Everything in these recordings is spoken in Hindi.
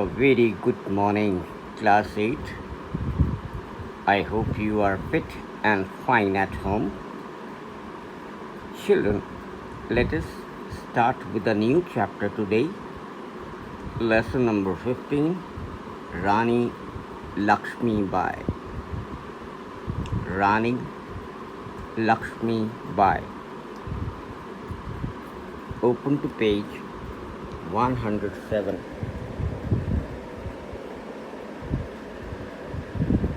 A very good morning, class 8. I hope you are fit and fine at home. Children, let us start with a new chapter today. Lesson number 15, Rani Lakshmi Bai. Rani Lakshmi Bai. Open to page 107.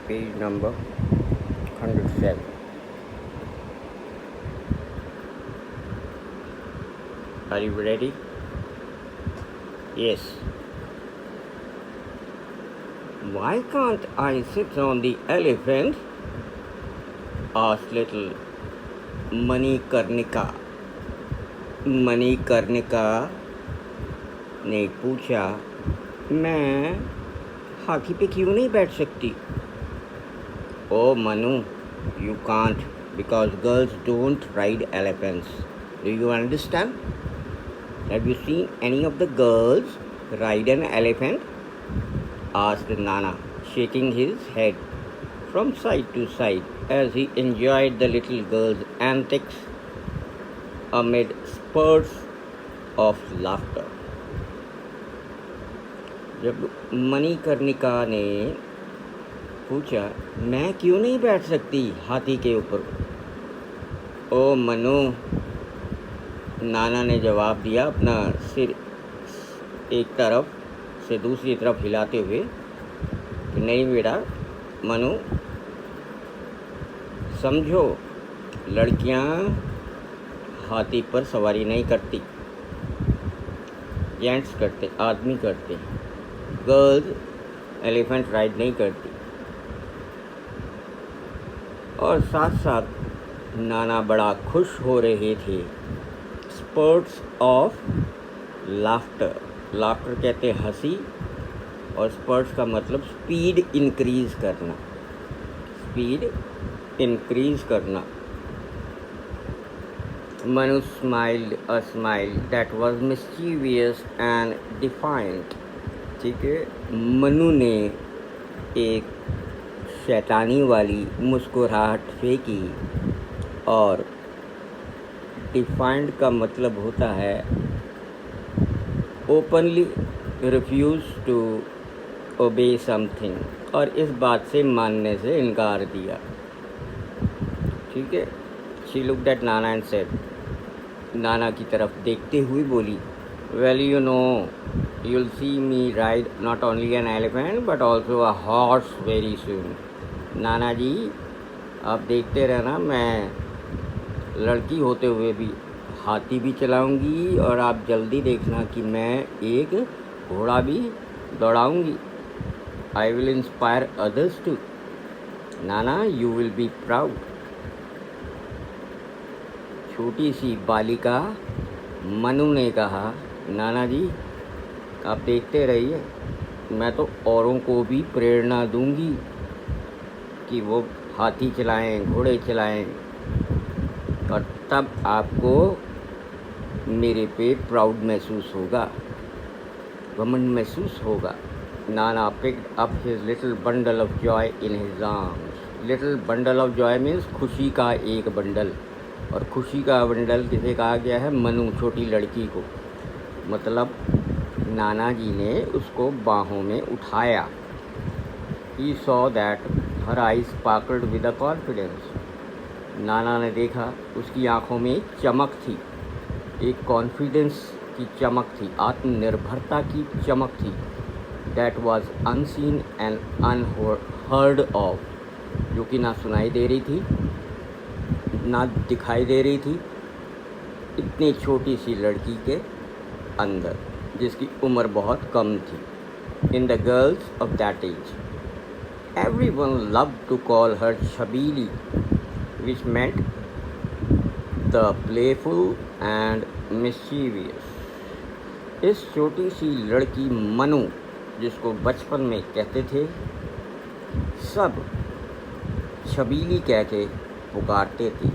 Page number 107. Are you ready? Yes. Why can't I sit on the elephant? Asked little Manikarnika. Manikarnika ने पूछा, मैं हाथी पे क्यों नहीं बैठ सकती? Oh Manu, you can't because girls don't ride elephants. Do you understand? Have you seen any of the girls ride an elephant? Asked Nana, shaking his head from side to side as he enjoyed the little girl's antics amid spurts of laughter. जब मणिकर्णिका ने पूछा, मैं क्यों नहीं बैठ सकती हाथी के ऊपर? ओ मनु, नाना ने जवाब दिया, अपना सिर एक तरफ से दूसरी तरफ हिलाते हुए कि नहीं बेटा मनु, समझो लड़कियां हाथी पर सवारी नहीं करती, जेंट्स करते, आदमी करते, गर्ल्स एलिफेंट राइड नहीं करती। और साथ साथ नाना बड़ा खुश हो रहे थे। स्पर्ट्स ऑफ लाफ्टर, लाफ्टर कहते हैं हंसी, और स्पर्ट्स का मतलब स्पीड इंक्रीज करना, स्पीड इंक्रीज करना। Manu smiled a smile that was mischievous and defiant. ठीक है, मनु ने एक शैतानी वाली मुस्कुराहट फेंकी, और डिफाइंड का मतलब होता है openly refuse to obey something, और इस बात से मानने से इनकार दिया। ठीक है, she looked at Nana and said, नाना की तरफ देखते हुए बोली, well you know you'll see me ride not only an elephant but also a horse very soon. नाना जी, आप देखते रहना, मैं लड़की होते हुए भी हाथी भी चलाऊंगी, और आप जल्दी देखना कि मैं एक घोड़ा भी दौड़ाऊंगी। I will inspire others too. Nana, you will be proud. छोटी सी बालिका मनु ने कहा, नाना जी आप देखते रहिए, मैं तो औरों को भी प्रेरणा दूंगी कि वो हाथी चलाएं, घोड़े चलाएं, और तब आपको मेरे पे प्राउड महसूस होगा, घमंड महसूस होगा। नाना picked up his little bundle of joy in his arms. Little bundle of joy means खुशी का एक बंडल, और खुशी का बंडल किसे कहा गया है? मनु, छोटी लड़की को। मतलब नाना जी ने उसको बाहों में उठाया। He saw that her eyes sparkled with a confidence. नाना ने देखा उसकी आँखों में चमक थी, एक कॉन्फिडेंस की चमक थी, आत्मनिर्भरता की चमक थी। That was unseen and unheard of, जो कि ना सुनाई दे रही थी ना दिखाई दे रही थी इतनी छोटी सी लड़की के अंदर, जिसकी उम्र बहुत कम थी। In the girls of that age, everyone loved to call her Chabili, which meant the playful and mischievous. इस छोटी सी लड़की मनु, जिसको बचपन में कहते थे, सब छबीली कह के पुकारते थे।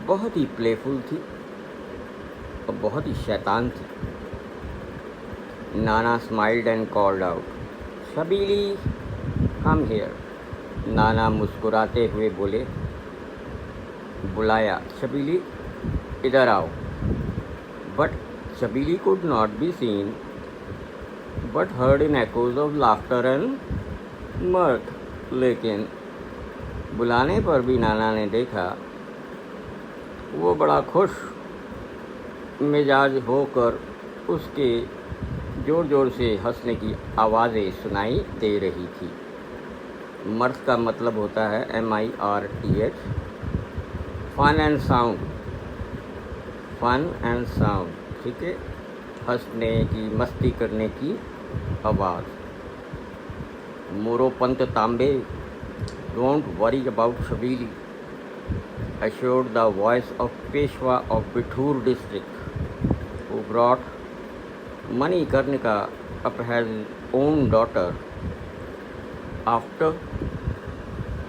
बहुत ही प्लेफुल थी और बहुत ही शैतान थी। Nana smiled and called out, Shabili, come here. नाना मुस्कुराते हुए बोले, बुलाया, शबीली इधर आओ. But Shabili could not be seen, but heard in echoes of laughter and mirth. लेकिन बुलाने पर भी नाना ने देखा वो बड़ा खुश मिजाज होकर उसके ज़ोर ज़ोर से हंसने की आवाज़ें सुनाई दे रही थी. मर्थ का मतलब होता है MIRTH, fun and sound. Fun and sound, ठीक है, हंसने की, मस्ती करने की आवाज़. Moropant Tambe, don't worry about Chhabili, assured the voice of Peshwa of Bithur district, who brought Manikarnika up his own daughter after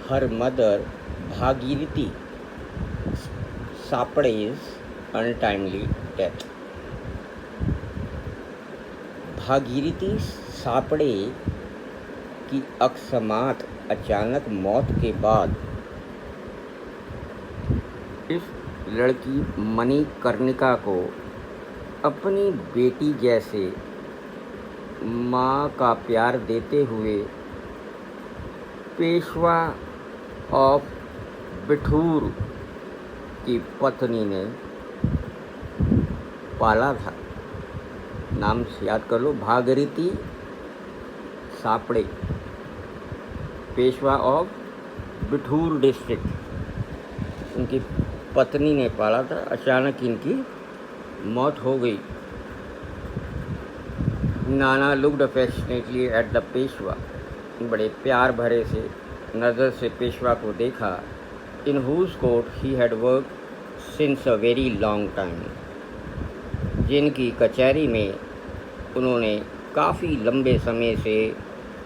her mother Bhagirati Sapade's untimely death. Bhagirathi Sapre की अकस्मात अचानक मौत के बाद इस लड़की मणिकर्णिका को अपनी बेटी जैसे माँ का प्यार देते हुए पेशवा ऑफ बिठूर की पत्नी ने पाला था. नाम से याद कर लो, भागीरथी सापड़े, पेशवा ऑफ बिठूर डिस्ट्रिक्ट, उनकी पत्नी ने पाला था. अचानक इनकी मौत हो गई. Nana looked affectionately at the Peshwa, बड़े प्यार भरे से नज़र से पेशवा को देखा. In whose court he had worked since a very long time, जिनकी कचहरी में उन्होंने काफ़ी लंबे समय से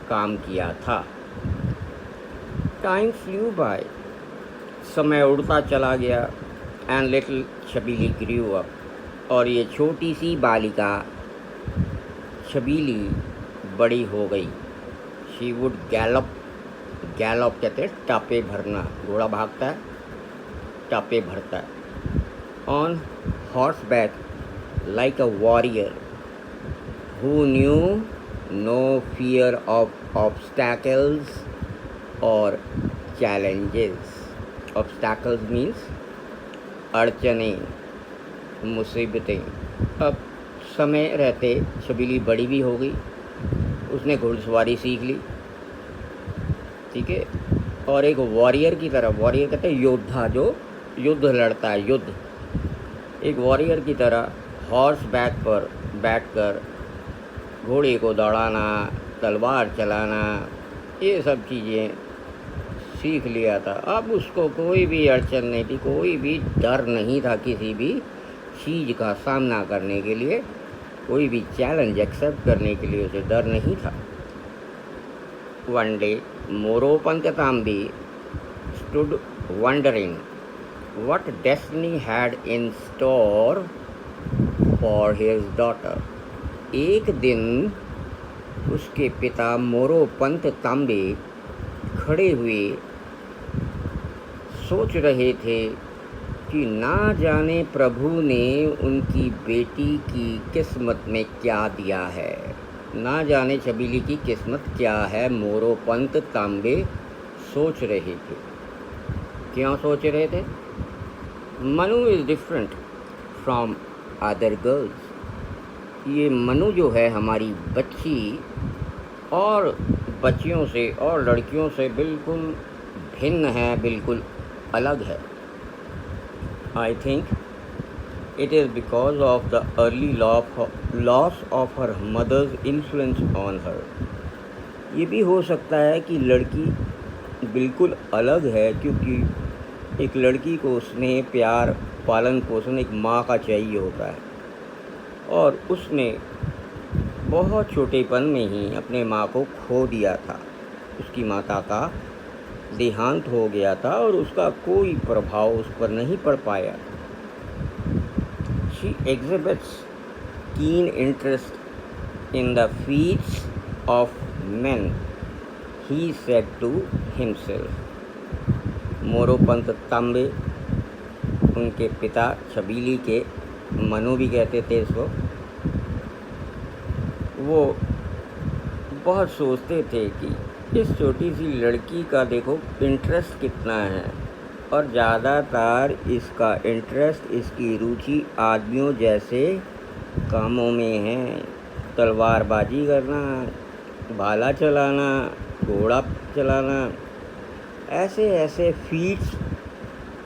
काम किया था. टाइम फ्लू बाय, समय उड़ता चला गया. एंड लिटिल शबीली ग्रू अप, और ये छोटी सी बालिका शबीली बड़ी हो गई. शी वुड गैलप, गैलप कहते हैं टापे भरना, घोड़ा भागता है टापे भरता है. On horse back like a warrior who knew no fear of obstacles or challenges. Obstacles means अड़चनें, मुसीबतें. अब समय रहते शबीली बड़ी भी हो गई, उसने घुड़सवारी सीख ली, ठीक है, और एक वॉरियर की तरह, वॉरियर कहते हैं योद्धा, जो युद्ध लड़ता है, युद्ध, एक वॉरियर की तरह हॉर्स बैक पर बैठकर घोड़े को दौड़ाना, तलवार चलाना, ये सब चीज़ें सीख लिया था. अब उसको कोई भी अड़चन नहीं थी, कोई भी डर नहीं था किसी भी चीज़ का सामना करने के लिए, कोई भी चैलेंज एक्सेप्ट करने के लिए उसे डर नहीं था. One day Moropant Tambe stood wondering what destiny had in store for his daughter. एक दिन उसके पिता मोरोपंत तांबे खड़े हुए सोच रहे थे कि ना जाने प्रभु ने उनकी बेटी की किस्मत में क्या दिया है. ना जाने शबीली की किस्मत क्या है, मोरोपंत तांबे सोच रहे थे. क्यों सोच रहे थे? Manu is different from other girls. ये मनु जो है हमारी बच्ची और बच्चियों से और लड़कियों से बिल्कुल भिन्न है, बिल्कुल अलग है. I think it is because of the early loss of her mother's influence on her. ये भी हो सकता है कि लड़की बिल्कुल अलग है, क्योंकि एक लड़की को स्नेह, प्यार, पालन पोषण एक माँ का चाहिए होता है, और उसने बहुत छोटेपन में ही अपने माँ को खो दिया था. उसकी माता का देहांत हो गया था और उसका कोई प्रभाव उस पर नहीं पड़ पाया. She exhibits keen interest in the feats of men, he said to himself. Moropant Tambe, उनके पिता छबीली के, मनु भी कहते थे इसको, वो बहुत सोचते थे कि इस छोटी सी लड़की का देखो इंटरेस्ट कितना है, और ज़्यादातर इसका इंटरेस्ट, इसकी रुचि आदमियों जैसे कामों में है। तलवारबाजी करना, भाला चलाना, घोड़ा चलाना, ऐसे ऐसे फीट्स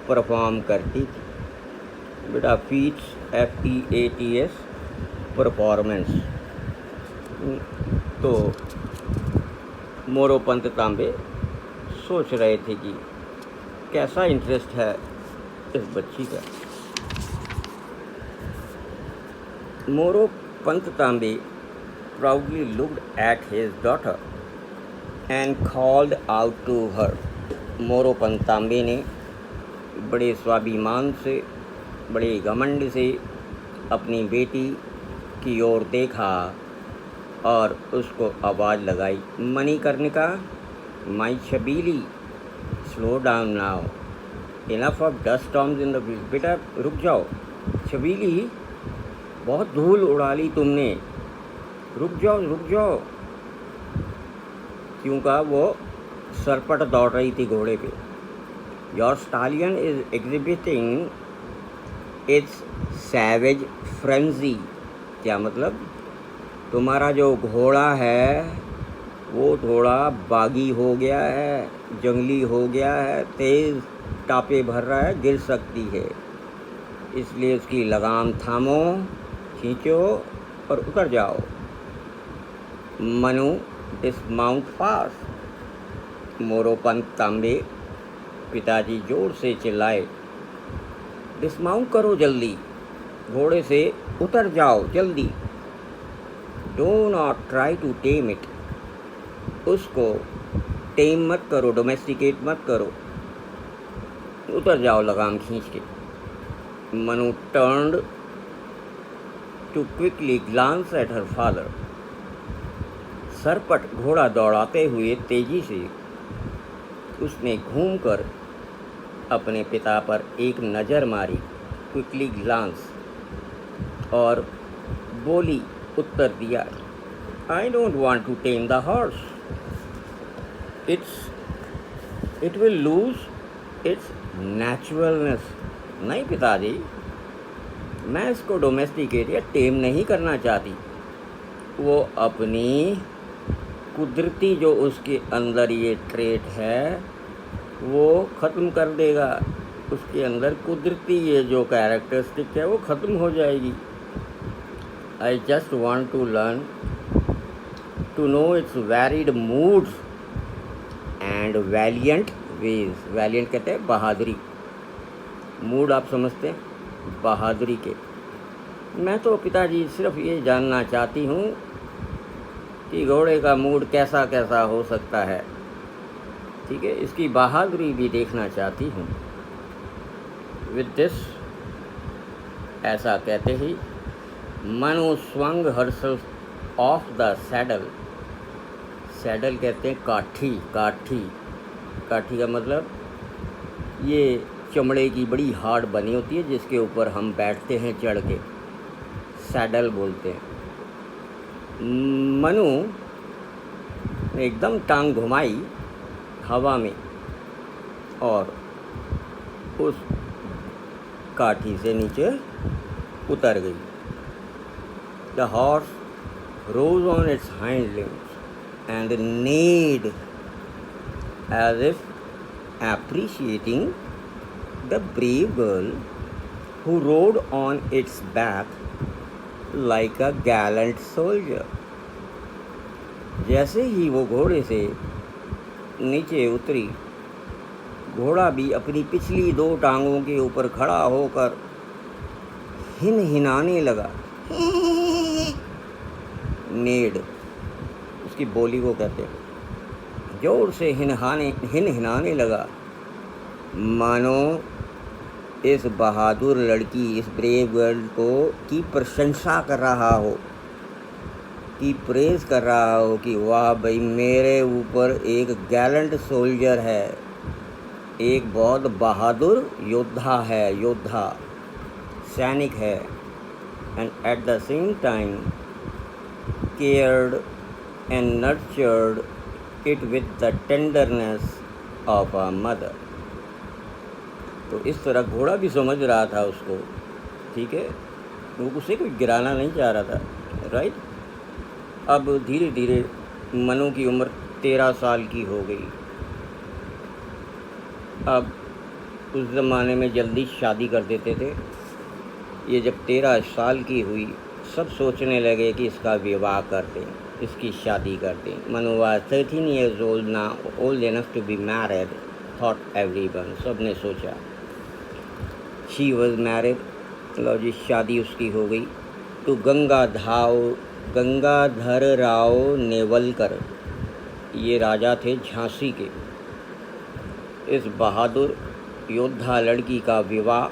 परफॉर्म करती थी। बेटा फीट्स, FEATS, परफॉर्मेंस। तो मोरोपंत तांबे सोच रहे थे कि कैसा इंटरेस्ट है इस बच्ची का। Moropant Tambe proudly looked at his daughter and called out to her. Moropant Tambe ने बड़े स्वाभिमान से, बड़े घमंड से अपनी बेटी की ओर देखा और उसको आवाज़ लगाई। Manikarnika, my Chhabili, slow down now, enough of dust storms in the field. बेटा रुक जाओ छबीली, बहुत धूल उड़ा ली तुमने, रुक जाओ रुक जाओ। क्यों कहा? वो सरपट दौड़ रही थी घोड़े पे। Your stallion is exhibiting it's savage frenzy. क्या मतलब? तुम्हारा जो घोड़ा है वो थोड़ा बागी हो गया है, जंगली हो गया है, तेज़ टापे भर रहा है, गिर सकती है, इसलिए उसकी लगाम थामो, खींचो और उतर जाओ। Manu, dismount fast. मोरोपंत तांबे पिताजी जोर से चिल्लाए, डिसमाउंट करो जल्दी, घोड़े से उतर जाओ जल्दी। Do not try to tame it. उसको टेम मत करो, डोमेस्टिकेट मत करो, उतर जाओ लगाम खींच के। Manu turned to quickly glance at her father. सरपट घोड़ा दौड़ाते हुए तेजी से उसने घूमकर अपने पिता पर एक नज़र मारी, क्विकली ग्लांस, और बोली, उत्तर दिया, I don't want to tame the horse, it will lose its naturalness. नहीं पिताजी, मैं इसको डोमेस्टिकेट या टेम नहीं करना चाहती। वो अपनी कुदरती जो उसके अंदर ये ट्रेट है वो ख़त्म कर देगा। उसके अंदर कुदरती ये जो कैरेक्टरिस्टिक है वो ख़त्म हो जाएगी। I just want to learn to know its varied moods and valiant ways. Valiant कहते हैं बहादुरी, मूड आप समझते हैं, बहादुरी के। मैं तो पिताजी सिर्फ ये जानना चाहती हूँ कि घोड़े का मूड कैसा कैसा हो सकता है, ठीक है, इसकी बहादुरी भी देखना चाहती हूँ। विद दिस, ऐसा कहते ही Manu swung herself off the saddle. Saddle कहते हैं काठी। काठी, काठी का मतलब ये चमड़े की बड़ी हार्ड बनी होती है जिसके ऊपर हम बैठते हैं चढ़ के, सैडल बोलते हैं। मनु ने एकदम टांग घुमाई हवा में और उस काठी से नीचे उतर गई। The horse rose on its hind limbs and neighed as if appreciating the brave girl who rode on its back like a gallant soldier. जैसे ही वो घोड़े से नीचे उतरी, घोड़ा भी अपनी पिछली दो टांगों के ऊपर खड़ा होकर हिनहिनाने लगा। नेड उसकी बोली को कहते हैं। जोर से हिनहिनाने लगा, मानो इस बहादुर लड़की, इस ब्रेव गर्ल को की प्रशंसा कर रहा हो। की प्रेज़ कर रहा हो कि वाह भाई मेरे ऊपर एक गैलेंट सोल्जर है, एक बहुत बहादुर योद्धा है, योद्धा सैनिक है, and at the same time cared and nurtured it with the tenderness of a mother. तो इस तरह घोड़ा भी समझ रहा था उसको, ठीक है, वो उसे कोई गिराना नहीं चाह रहा था, राइट। अब धीरे धीरे मनु की उम्र 13 साल की हो गई। अब उस ज़माने में जल्दी शादी कर देते थे। ये जब 13 साल की हुई, सब सोचने लगे कि इसका विवाह कर दें, इसकी शादी कर दें। Manu was 13 years old now, old enough to be married, thought everyone। सब ने सोचा। शी वॉज मैरिड, लो जी शादी उसकी हो गई। तो गंगाधर राव नेवलकर, ये राजा थे झांसी के। इस बहादुर योद्धा लड़की का विवाह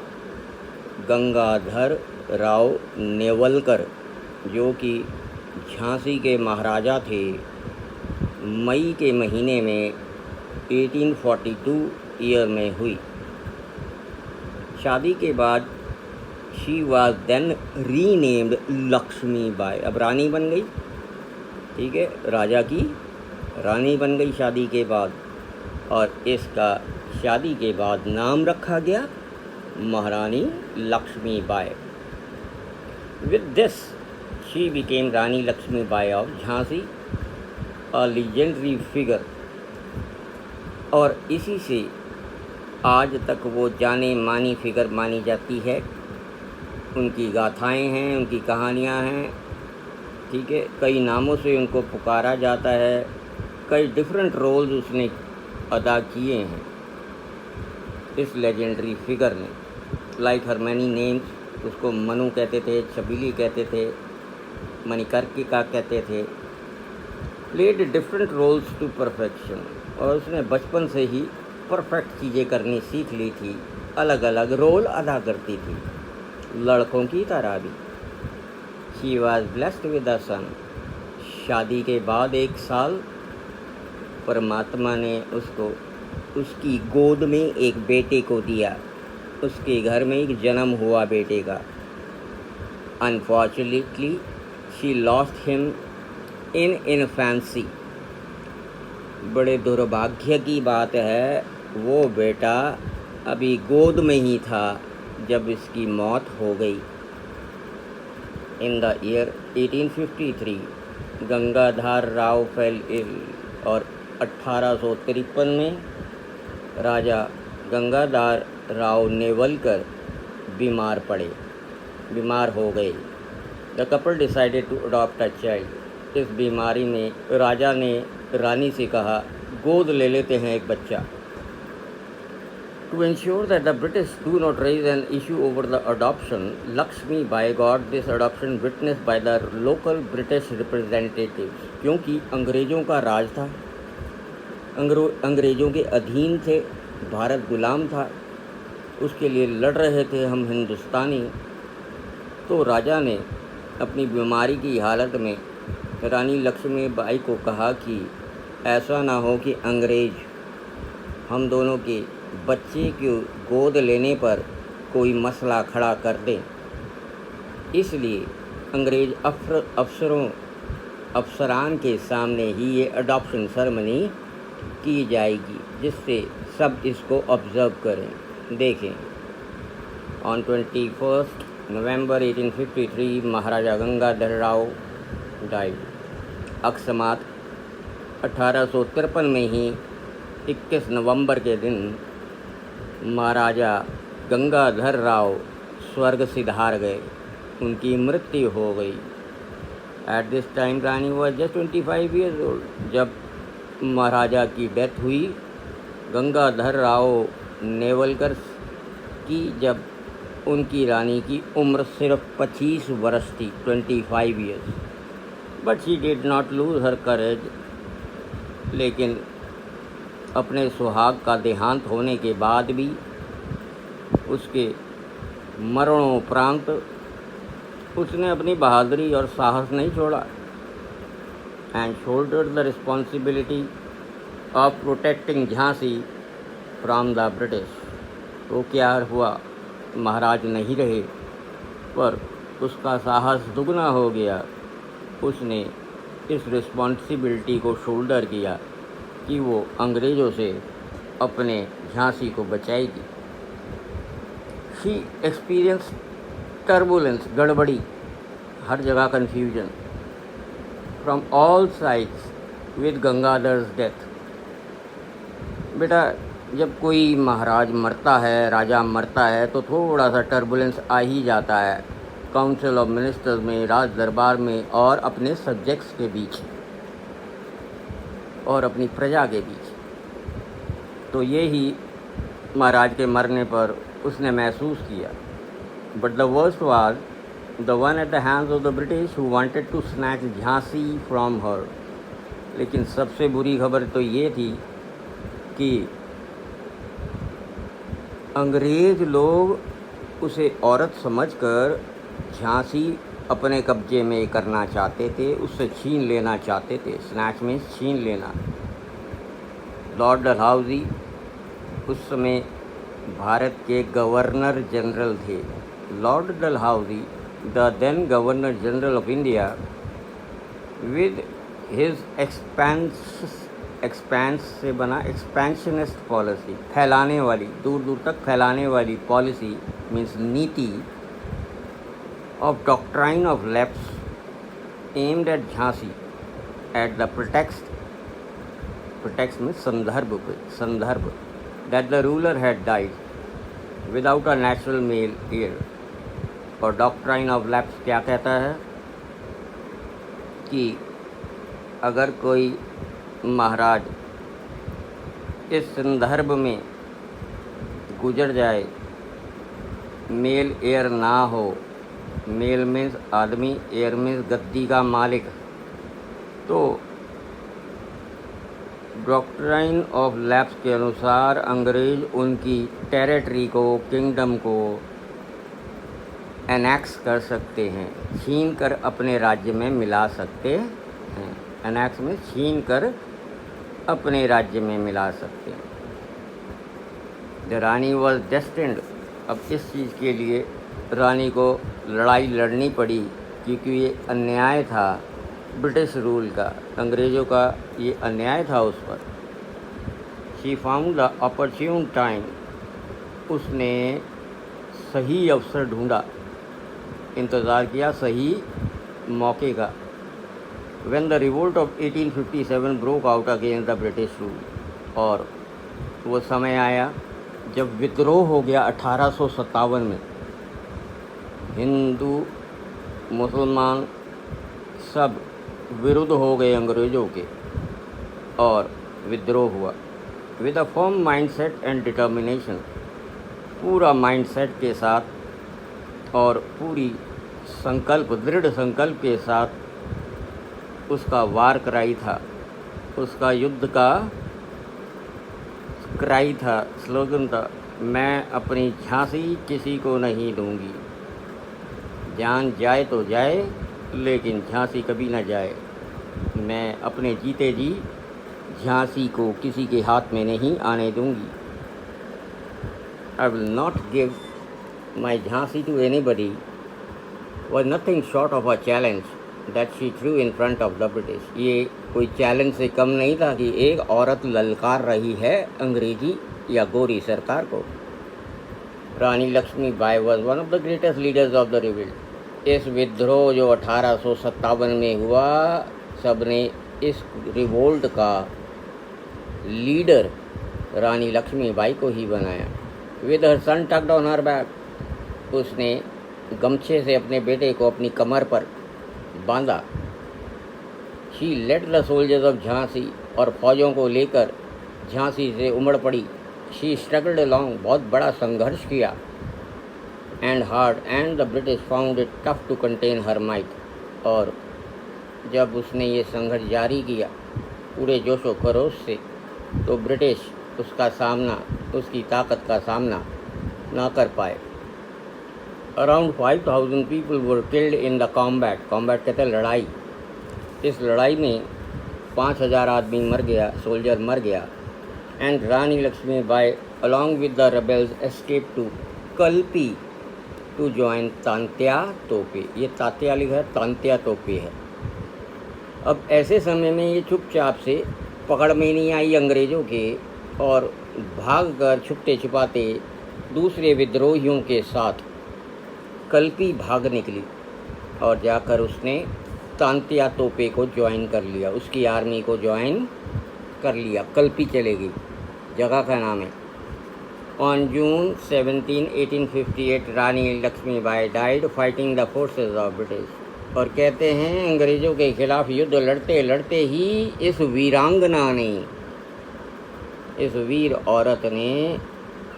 गंगाधर राव नेवलकर, जो कि झांसी के महाराजा थे, मई के महीने में 1842 ईयर में हुई। शादी के बाद she was then renamed Lakshmi Bai, अब रानी बन गई, ठीक है, राजा की रानी बन गई शादी के बाद। और इसका शादी के बाद नाम रखा गया महारानी Lakshmi Bai. With this she became Rani Lakshmi Bai of Jhansi, a legendary figure. और इसी से आज तक वो जाने मानी फिगर मानी जाती है। उनकी गाथाएं हैं, उनकी कहानियां हैं, ठीक है, कई नामों से उनको पुकारा जाता है। कई डिफरेंट रोल्स उसने अदा किए हैं इस लेजेंडरी फिगर ने। लाइक हर मैनी नेम्स, उसको मनु कहते थे, छबीली कहते थे, मणिकर्णिका कहते थे। Played different roles to perfection, और उसने बचपन से ही परफेक्ट चीज़ें करनी सीख ली थी, अलग अलग रोल अदा करती थी, लड़कों की तरह भी। She was blessed with a son. शादी के बाद 1 साल परमात्मा ने उसको उसकी गोद में एक बेटे को दिया। उसके घर में एक जन्म हुआ बेटे का। Unfortunately she lost him in infancy. बड़े दुर्भाग्य की बात है, वो बेटा अभी गोद में ही था जब इसकी मौत हो गई। In the year 1853 Gangadhar Rao fell ill, और 1853 में राजा गंगाधर राव नेवलकर बीमार हो गए। The couple decided to adopt a child. इस बीमारी में राजा ने रानी से कहा, गोद ले लेते हैं एक बच्चा। To ensure that the British do not raise an issue over the adoption, Lakshmi Bai got this adoption witnessed by the local British representatives। क्योंकि अंग्रेज़ों का राज था, अंग्रेज़ों के अधीन थे, भारत गुलाम था, उसके लिए लड़ रहे थे हम हिंदुस्तानी। तो राजा ने अपनी बीमारी की हालत में रानी लक्ष्मी बाई को कहा कि ऐसा ना हो कि अंग्रेज़ हम दोनों के बच्चे की गोद लेने पर कोई मसला खड़ा कर दें। इसलिए अंग्रेज़ अफसरान के सामने ही ये अडॉप्शन सेरेमनी की जाएगी, जिससे सब इसको ऑब्ज़र्व करें, देखें। On 21 November 1853 Maharaja Gangadhar Rao died. अकस्मात 1853 में ही 21 नवंबर के दिन महाराजा गंगाधर राव स्वर्ग सिधार गए, उनकी मृत्यु हो गई। At this time Rani was just 25 years old. जब महाराजा की डेथ हुई, गंगाधर राव नेवलकर की, जब उनकी रानी की उम्र सिर्फ 25 वर्ष थी, 25 years. But she did not lose her courage. लेकिन अपने सुहाग का देहांत होने के बाद भी उसके मरणोपरांत उसने अपनी बहादुरी और साहस नहीं छोड़ा। and shouldered the responsibility of protecting Jhansi from the British. तो क्या हुआ, महाराज नहीं रहे, पर उसका साहस दुगना हो गया। उसने इस रिस्पॉन्सिबिलिटी को शोल्डर किया कि वो अंग्रेज़ों से अपने झांसी को बचाएगी। शी एक्सपीरियंस टर्बुलेंस, गड़बड़ी, हर जगह confusion from all sides with Gangadhar's death. बेटा, जब कोई महाराज मरता है, राजा मरता है, तो थोड़ा सा टर्बुलेंस आ ही जाता है, काउंसिल ऑफ मिनिस्टर्स में, राज दरबार में, और अपने सब्जेक्ट्स के बीच और अपनी प्रजा के बीच। तो ये ही महाराज के मरने पर उसने महसूस किया। But the worst was the one at the hands of the British who wanted to snatch Jhansi from her. लेकिन सबसे बुरी खबर तो ये थी कि अंग्रेज़ लोग उसे औरत समझकर झांसी अपने कब्जे में करना चाहते थे, उससे छीन लेना चाहते थे। स्नैच में छीन लेना। लॉर्ड डलहौजी उस समय भारत के गवर्नर जनरल थे। Lord Dalhousie, the then governor general of India, with his expense से बना एक्सपेंशनिस्ट पॉलिसी, फैलाने वाली, दूर दूर तक फैलाने वाली पॉलिसी, मीन्स नीति of doctrine of lapse aimed at Jhansi at the pretext में संदर्भ that the ruler had died without a natural male heir। और doctrine of lapse क्या कहता है कि अगर कोई महाराज इस संदर्भ में गुजर जाए, मेल एयर ना हो, मेल मीन्स आदमी, एयर मीन्स गद्दी का मालिक, तो डॉक्ट्राइन ऑफ लैप्स के अनुसार अंग्रेज़ उनकी टेरिटरी को, किंगडम को एनेक्स कर सकते हैं, छीन कर अपने राज्य में मिला सकते हैं। एनेक्स में छीन कर अपने राज्य में मिला सकते हैं। The Rani was destined. अब इस चीज़ के लिए रानी को लड़ाई लड़नी पड़ी, क्योंकि ये अन्याय था ब्रिटिश रूल का, अंग्रेज़ों का ये अन्याय था उस पर। She found the opportune time. उसने सही अवसर ढूंढा, इंतज़ार किया सही मौके का। When the revolt of 1857 broke out against the British rule. और वो समय आया जब विद्रोह हो गया 1857 में। हिंदू मुसलमान सब विरुद्ध हो गए अंग्रेज़ों के, और विद्रोह हुआ। With a firm mindset and determination, पूरा माइंडसेट के साथ और पूरी संकल्प, दृढ़ संकल्प के साथ उसका वार क्राई था, उसका युद्ध का क्राई था, स्लोगन था, मैं अपनी झांसी किसी को नहीं दूंगी। जान जाए तो जाए, लेकिन झांसी कभी ना जाए। मैं अपने जीते जी झांसी को किसी के हाथ में नहीं आने दूंगी। I will not give my Jhansi to anybody was nothing short of a challenge that she threw in front of the British. ये कोई चैलेंज से कम नहीं था कि एक औरत ललकार रही है अंग्रेजी या गोरी सरकार को। Rani Lakshmibai was one of the greatest leaders of the revolt. इस विद्रोह जो 1857 में हुआ, सबने इस रिवोल्ट का लीडर रानी लक्ष्मीबाई को ही बनाया। With her son tucked on her back, उसने गमछे से अपने बेटे को अपनी कमर पर बांधा। She let the soldiers of Jhansi, और फौजों को लेकर झांसी से उमड़ पड़ी। शी स्ट्रगल्ड अलॉन्ग, बहुत बड़ा संघर्ष किया। And hard, and the British found it tough to contain her might. और जब उसने ये संघर्ष जारी किया पूरे जोशो खरोश से, तो ब्रिटिश उसका सामना, उसकी ताकत का सामना ना कर पाए। Around 5000 people were killed in the combat. Combat कहते हैं लड़ाई। इस लड़ाई में 5,000 आदमी मर गया, सोल्जर मर गया। And Rani Lakshmibai along with the rebels escape to Kalpi to join Tantya Tope. ये तात्या लिखा है, तांत्या तोपे है। अब ऐसे समय में ये चुपचाप से पकड़ में नहीं आई अंग्रेज़ों के, और भागकर छुपते छिपाते दूसरे विद्रोहियों के साथ कल्पी भाग निकली और जाकर उसने तांत्या तोपे को ज्वाइन कर लिया, उसकी आर्मी को ज्वाइन कर लिया। कल्पी चलेगी, जगह का नाम है। On June 17, 1858 Rani Lakshmibai died fighting the forces of British. और कहते हैं अंग्रेज़ों के खिलाफ युद्ध लड़ते लड़ते ही इस वीरांगना ने, इस वीर औरत ने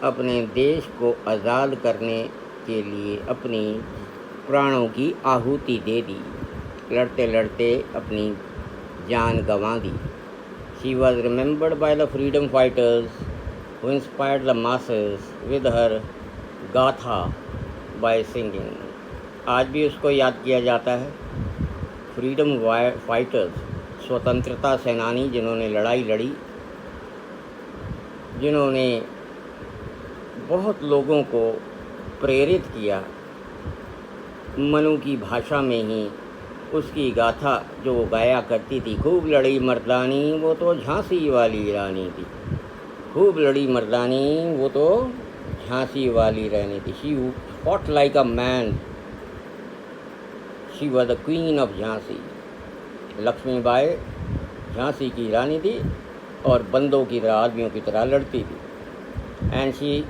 अपने देश को आज़ाद करने के लिए अपनी प्राणों की आहुति दे दी। लड़ते लड़ते अपनी जान गंवा दी। She was remembered by the freedom fighters who inspired the masses with her गाथा by singing। आज भी उसको याद किया जाता है। फ्रीडम फाइटर्स, स्वतंत्रता सेनानी जिन्होंने लड़ाई लड़ी, जिन्होंने बहुत लोगों को प्रेरित किया। मनु की भाषा में ही उसकी गाथा जो गाया करती थी, खूब लड़ी मर्दानी वो तो झांसी वाली रानी थी, खूब लड़ी मर्दानी वो तो झांसी वाली रानी थी। She fought like a man, she was the queen of Jhansi. Lakshmibai Jhansi की रानी थी और बंदों की तरह, आदमियों की तरह लड़ती थी। And she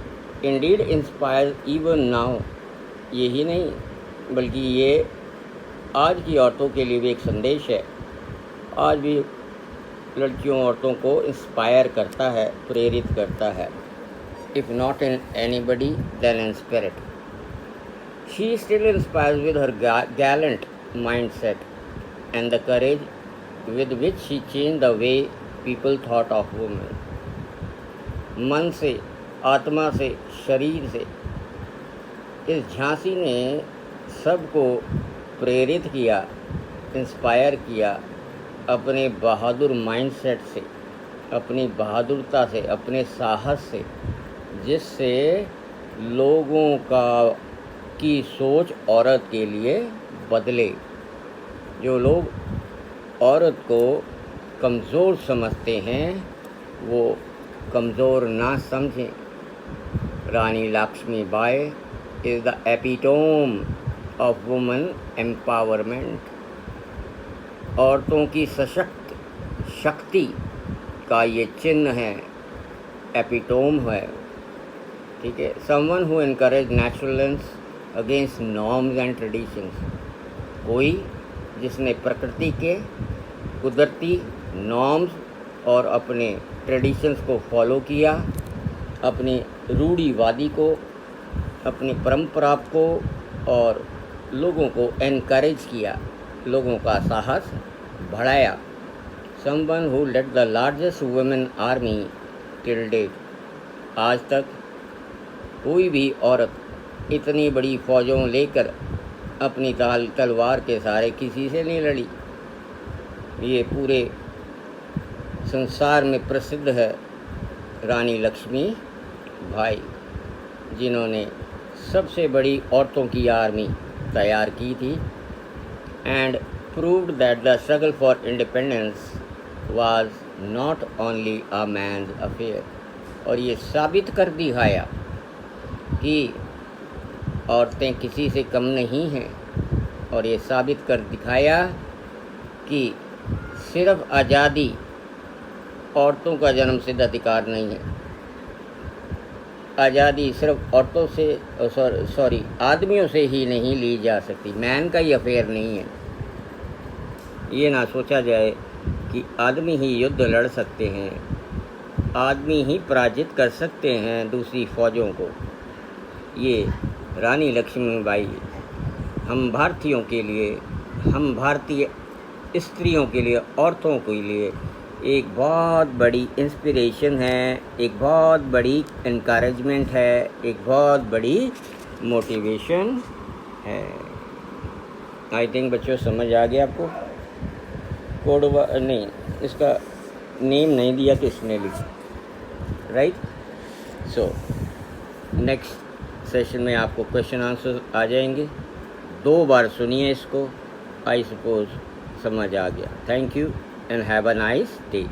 Indeed inspire even now. यही नहीं बल्कि ये आज की औरतों के लिए भी एक संदेश है। आज भी लड़कियों औरतों को इंस्पायर करता है, प्रेरित करता है। If not in anybody then in spirit. She still inspires with her gallant mind set and the courage with which she change the way people thought of women. मन से, आत्मा से, शरीर से इस झांसी ने सबको प्रेरित किया, इंस्पायर किया अपने बहादुर माइंडसेट से, अपनी बहादुरता से, अपने साहस से, जिससे लोगों की सोच औरत के लिए बदले। जो लोग औरत को कमज़ोर समझते हैं वो कमज़ोर ना समझें। Rani Lakshmibai is the epitome of women empowerment. औरतों की सशक्त शक्ति का ये चिन्ह है, एपिटोम है। ठीक है। Someone who encourage naturalness against norms and traditions. कोई जिसने प्रकृति के कुदरती नॉर्म्स और अपने ट्रेडिशंस को फॉलो किया, अपनी रूढ़िवादी को, अपनी परंपरा को, और लोगों को एनकरेज किया, लोगों का साहस बढ़ाया। Someone who led the largest women army till date. आज तक कोई भी औरत इतनी बड़ी फ़ौजों लेकर अपनी तलवार के सहारे किसी से नहीं लड़ी। ये पूरे संसार में प्रसिद्ध है रानी लक्ष्मी बाई, जिन्होंने सबसे बड़ी औरतों की आर्मी तैयार की थी। And proved that the struggle for independence was not only a man's affair. और ये साबित कर दिखाया कि औरतें किसी से कम नहीं हैं, और ये साबित कर दिखाया कि सिर्फ आज़ादी औरतों का जन्मसिद्ध अधिकार नहीं है। आज़ादी सिर्फ औरतों से आदमियों से ही नहीं ली जा सकती, मैन का ही अफेयर नहीं है। ये ना सोचा जाए कि आदमी ही युद्ध लड़ सकते हैं, आदमी ही पराजित कर सकते हैं दूसरी फ़ौजों को। ये रानी लक्ष्मीबाई हम भारतीयों के लिए, हम भारतीय स्त्रियों के लिए, औरतों के लिए एक बहुत बड़ी इंस्पिरेशन है, एक बहुत बड़ी इनकरेजमेंट है, एक बहुत बड़ी मोटिवेशन है। आई थिंक बच्चों समझ आ गया आपको। कोड नहीं इसका नेम नहीं दिया किसने लिखा, राइट। सो नेक्स्ट सेशन में आपको क्वेश्चन आंसर आ जाएंगे। 2 बार सुनिए इसको, आई सपोज समझ आ गया। Thank you and have a nice day.